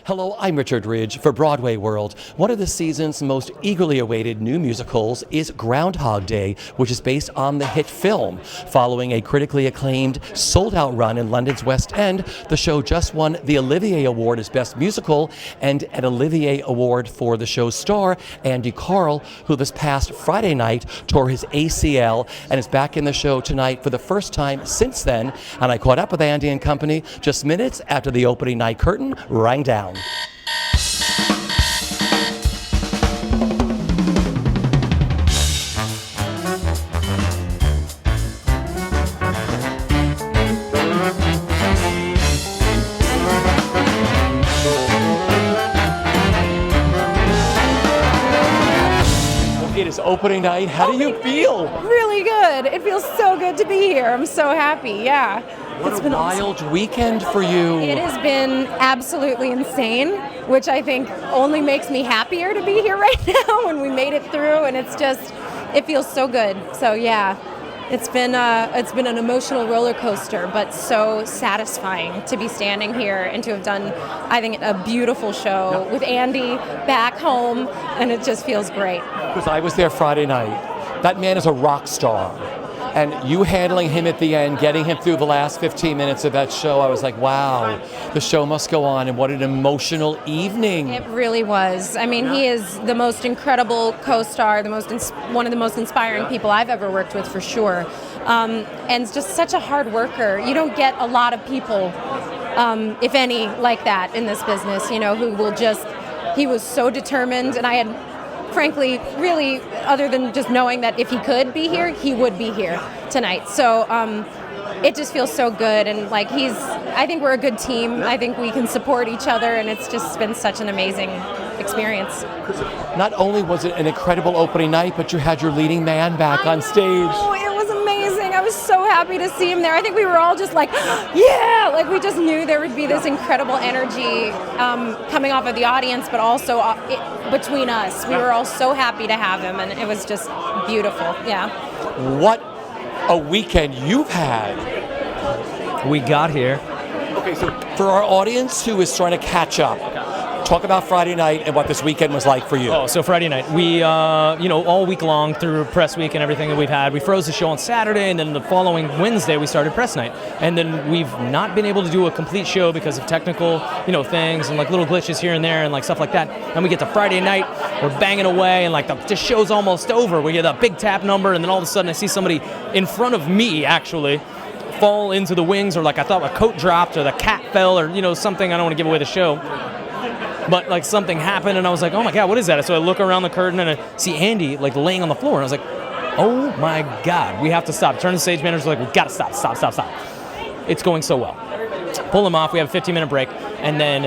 Hello, I'm Richard Ridge for BroadwayWorld. One of the season's most eagerly awaited new musicals is Groundhog Day, which is based on the hit film. Following a critically acclaimed, sold-out run in London's West End, the show just won the Olivier Award as Best Musical and an Olivier Award for the show's star, Andy Karl, who this past Friday night tore his ACL and is back in the show tonight for the first time since then. And I caught up with Andy and company just minutes after the opening night curtain rang down. It is opening night. How do you feel? Really good. It feels so good to be here. I'm so happy. Yeah. What a wild weekend for you. It has been absolutely insane, which I think only makes me happier to be here right now when we made it through, and it feels so good. So yeah, it's been an emotional roller coaster, but so satisfying to be standing here and to have done, I think, a beautiful show with Andy back home, and it just feels great. Because I was there Friday night. That man is a rock star. And you handling him at the end, getting him through the last 15 minutes of that show, I was like, wow, the show must go on, and what an emotional evening. It really was. I mean, he is the most incredible co-star, one of the most inspiring people I've ever worked with, for sure. And just such a hard worker. You don't get a lot of people, if any, like that in this business, who will he was so determined, and I had, frankly, really, other than just knowing that if he could be here, he would be here tonight. So it just feels so good, and I think we're a good team. I think we can support each other, and it's just been such an amazing experience. Not only was it an incredible opening night, but you had your leading man back on stage. Oh, it was amazing. I was so happy to see him there. I think we were all just like, yeah, we just knew there would be this incredible energy coming off of the audience, but also between us. We were all so happy to have him, and it was just beautiful. Yeah. What a weekend you've had. We got here. Okay, so for our audience who is trying to catch up, talk about Friday night and what this weekend was like for you. Oh, so Friday night, we, all week long through press week and everything that we've had, we froze the show on Saturday, and then the following Wednesday we started press night. And then we've not been able to do a complete show because of technical, things and little glitches here and there and stuff like that. And we get to Friday night, we're banging away, and the show's almost over. We get a big tap number, and then all of a sudden I see somebody in front of me actually fall into the wings, or I thought a coat dropped, or the cat fell, or something. I don't want to give away the show. But something happened, and I was like, oh my God, what is that? So I look around the curtain and I see Andy laying on the floor, and I was like, oh my God, we have to stop. Turn to the stage manager's like, we gotta stop. It's going so well. Pull him off, we have a 15-minute break, and then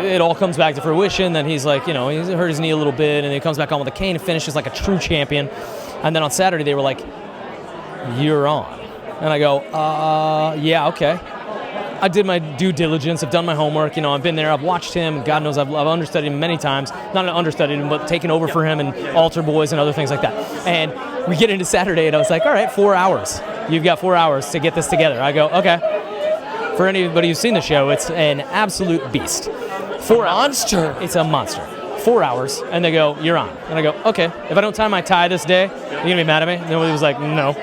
it all comes back to fruition. Then he's like, he's hurt his knee a little bit, and he comes back on with a cane and finishes like a true champion. And then on Saturday they were like, you're on. And I go, yeah, okay. I did my due diligence. I've done my homework. I've been there. I've watched him. God knows I've understudied him many times. Not understudied him, but taken over for him and Altar Boys and other things like that. And we get into Saturday, and I was like, all right, 4 hours. You've got 4 hours to get this together. I go, okay. For anybody who's seen the show, it's an absolute beast. Monster. It's a monster. 4 hours, and they go, you're on. And I go, okay. If I don't tie my tie this day, you're going to be mad at me? Nobody was like, no.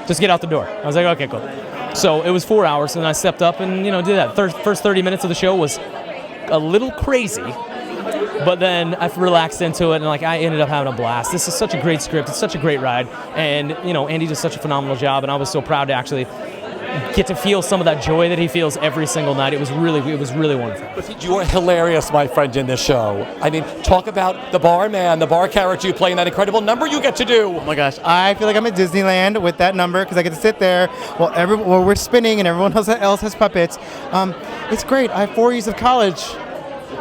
Just get out the door. I was like, okay, cool. So it was 4 hours, and I stepped up and, did that. First 30 minutes of the show was a little crazy, but then I relaxed into it, and I ended up having a blast. This is such a great script. It's such a great ride. And, Andy does such a phenomenal job, and I was so proud to actually get to feel some of that joy that he feels every single night. It was really wonderful. You are hilarious, my friend, in this show. I mean, talk about the barman, the bar character you play, and that incredible number you get to do. Oh my gosh, I feel like I'm at Disneyland with that number because I get to sit there while we're spinning and everyone else has puppets. It's great. I have 4 years of college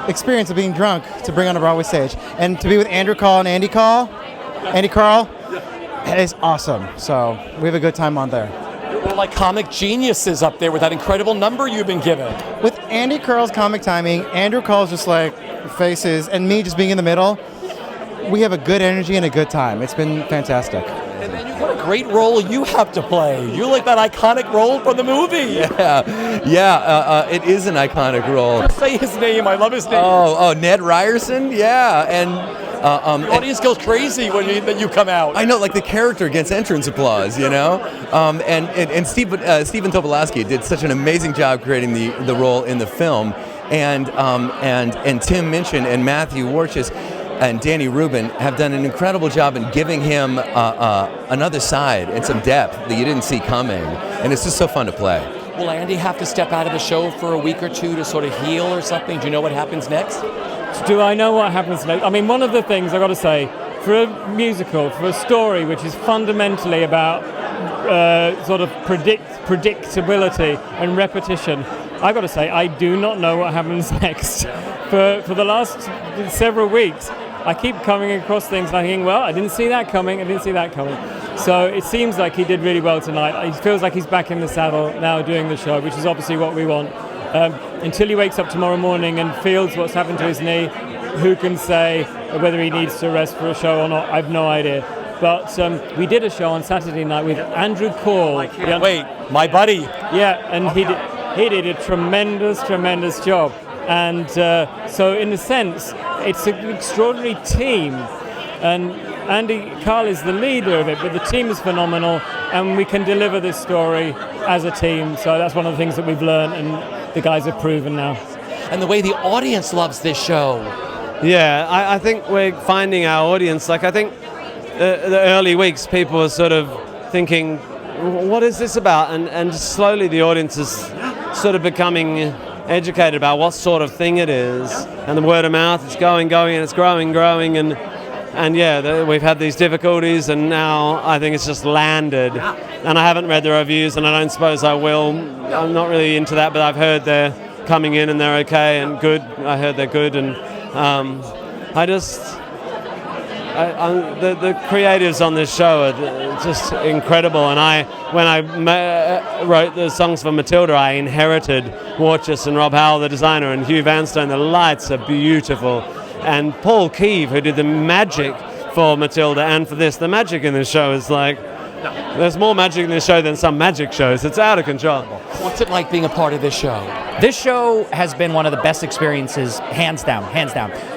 experience of being drunk to bring on a Broadway stage, and to be with Andy Karl and Andy Karl, it is awesome. So we have a good time on there. We're like comic geniuses up there with that incredible number you've been given. With Andy Karl's comic timing, Andrew Karl's just faces, and me just being in the middle, we have a good energy and a good time. It's been fantastic. And then you What a great role you have to play. You're like that iconic role from the movie. Yeah. It is an iconic role. Say his name. I love his name. Oh, Ned Ryerson. Yeah, and The audience goes crazy when you come out. I know, like the character gets entrance applause, you know. And Stephen Tobolowsky did such an amazing job creating the role in the film, and Tim Minchin and Matthew Warchus and Danny Rubin have done an incredible job in giving him another side and some depth that you didn't see coming, and it's just so fun to play. Will Andy have to step out of the show for a week or two to sort of heal or something? Do you know what happens next? Do I know what happens next? I mean, one of the things I've got to say, for a musical, for a story which is fundamentally about sort of predictability and repetition, I've got to say, I do not know what happens next. For the last several weeks, I keep coming across things and I think, well, I didn't see that coming. So it seems like he did really well tonight. He feels like he's back in the saddle now doing the show, which is obviously what we want. Until he wakes up tomorrow morning and feels what's happened to his knee, who can say whether he needs to rest for a show or not? I've no idea. But we did a show on Saturday night with Andy Karl. Wait, my buddy. Yeah, and he did a tremendous job. And so in a sense, it's an extraordinary team. And Andy Karl is the leader of it, but the team is phenomenal, and we can deliver this story as a team. So that's one of the things that we've learned, and the guys have proven now. And the way the audience loves this show. Yeah, I think we're finding our audience. Like, I think the early weeks, people were sort of thinking, what is this about? And slowly the audience is sort of becoming educated about what sort of thing it is. And the word of mouth is going, and it's growing. And yeah, we've had these difficulties, and now I think it's just landed. And I haven't read the reviews, and I don't suppose I will. I'm not really into that, but I've heard they're coming in and they're okay and good. I heard they're good, and the creatives on this show are just incredible. And when I wrote the songs for Matilda, I inherited Warchus and Rob Howell, the designer, and Hugh Vanstone. The lights are beautiful. And Paul Keeve, who did the magic for Matilda and for this, the magic in this show is like, there's more magic in this show than some magic shows. It's out of control. What's it like being a part of this show? This show has been one of the best experiences, hands down.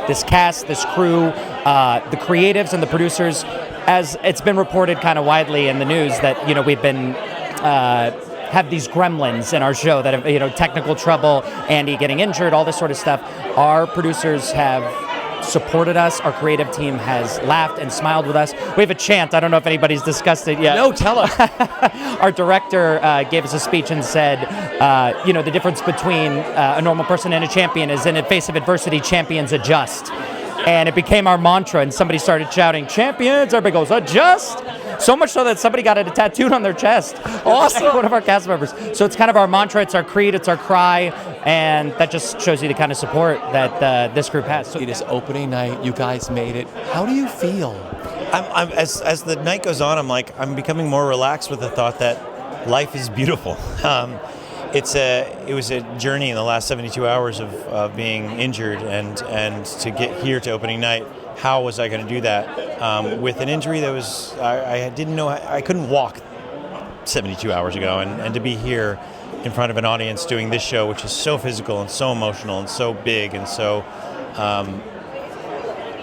This cast, this crew, the creatives and the producers, as it's been reported kind of widely in the news that, you know, we've been have these gremlins in our show that have, you know, technical trouble, Andy getting injured, all this sort of stuff. Our producers have supported us. Our creative team has laughed and smiled with us. We have a chant. I don't know if anybody's discussed it yet. No, tell us. Our director gave us a speech and said, you know, the difference between a normal person and a champion is in the face of adversity, champions adjust. And it became our mantra, and somebody started shouting, champions! Everybody goes, adjust! So much so that somebody got it tattooed on their chest. Awesome! One of our cast members. So it's kind of our mantra, it's our creed, it's our cry, and that just shows you the kind of support that this group has. So it is opening night. You guys made it. How do you feel? As the night goes on, I'm becoming more relaxed with the thought that life is beautiful. It was a journey in the last 72 hours of being injured, and to get here to opening night, how was I going to do that with an injury that was I didn't know I couldn't walk 72 hours ago, and to be here in front of an audience doing this show, which is so physical and so emotional and so big and so I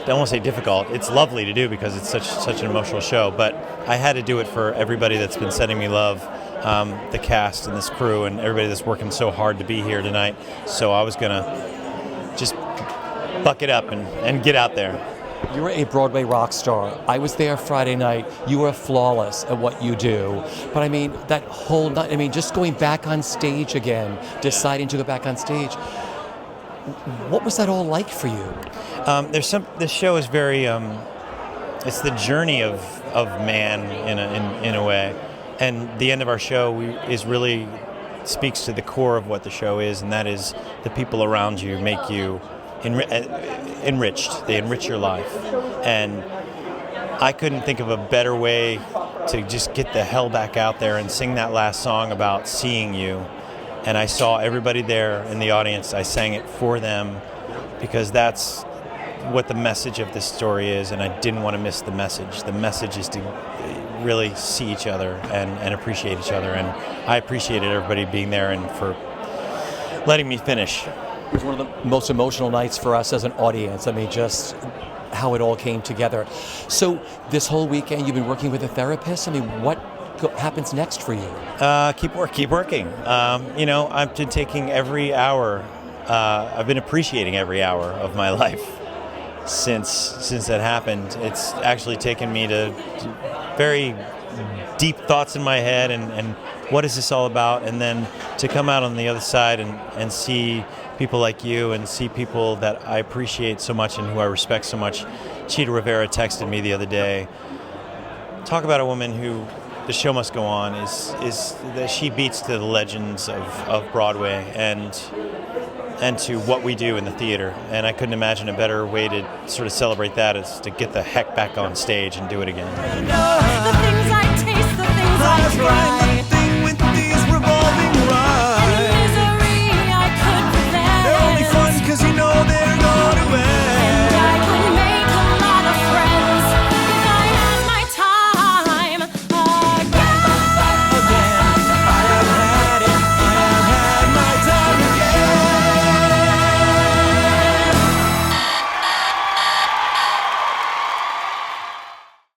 don't want to say difficult. It's lovely to do because it's such an emotional show, but I had to do it for everybody that's been sending me love, the cast and this crew and everybody that's working so hard to be here tonight. So I was gonna just buck it up and get out there. You're a Broadway rock star. I was there Friday night. You are flawless at what you do. But I mean, that whole night, I mean, just going back on stage again, deciding to go back on stage, what was that all like for you? This show is very, it's the journey of man in a way. And the end of our show is really speaks to the core of what the show is, and that is the people around you make you enriched. They enrich your life. And I couldn't think of a better way to just get the hell back out there and sing that last song about seeing you. And I saw everybody there in the audience. I sang it for them because that's what the message of this story is, and I didn't want to miss the message. The message is to really see each other and appreciate each other, and I appreciated everybody being there and for letting me finish. It was one of the most emotional nights for us as an audience. I mean, just how it all came together. So this whole weekend you've been working with a therapist. I mean, what happens next for you? Keep working. I've been taking every hour. I've been appreciating every hour of my life since that happened. It's actually taken me to very deep thoughts in my head and what is this all about, and then to come out on the other side and see people like you and see people that I appreciate so much and who I respect so much. Cheetah Rivera texted me the other day. Talk about a woman who the show must go on is that she beats to the legends of Broadway and to what we do in the theater. And I couldn't imagine a better way to sort of celebrate that is to get the heck back on stage and do it again. The things I taste, the things I try.